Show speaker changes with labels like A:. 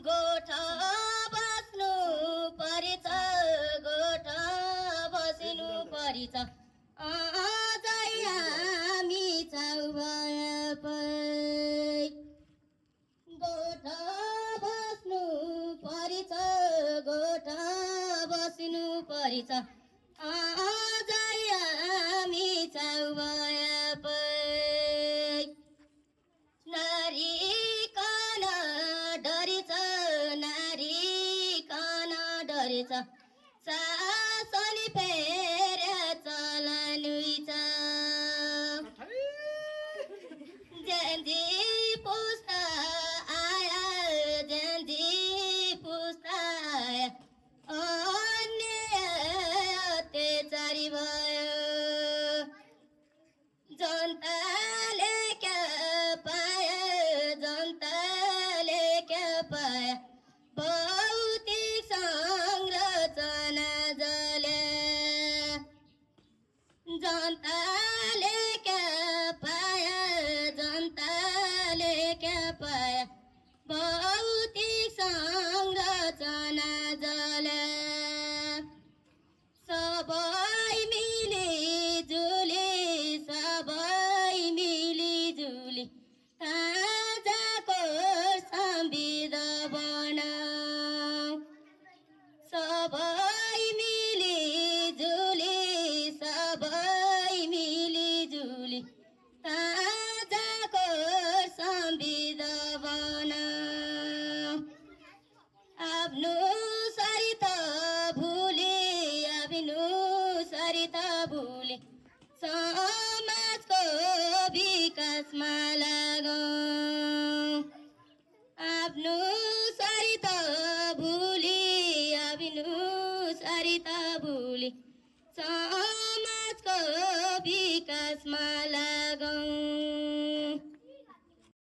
A: गोठा बस्नु परिछ गोठा बस्नु परिछ अझै हामी छौ भए गोठा बस्नु परिछ गोठा बस्नु परिछ अझै हामी छौ भए नारी कन डरेछ नारी कन डरेछ सासनी फेर चलानुई छ जेन्जी पुस्ता आया जेन्जी पुस्ता आया अन्याय अत्याचारी भयो जनताले क्या पायो जनताले क्या पायो भौतिक संरचना जले जनताले क्या पायो जनताले क्या पायो भौतिक संरचना जले सबै मिलिजुली सबै मिलिजुली ताजाको संविधान बनाऊ सबै मिलिजुली सबै मिलिजुली ताजाको संविधान बनाऊ आफ्नो सरित भुले आफ्नो सरित भुले समाजको विकासमा लागौँ आफ्नो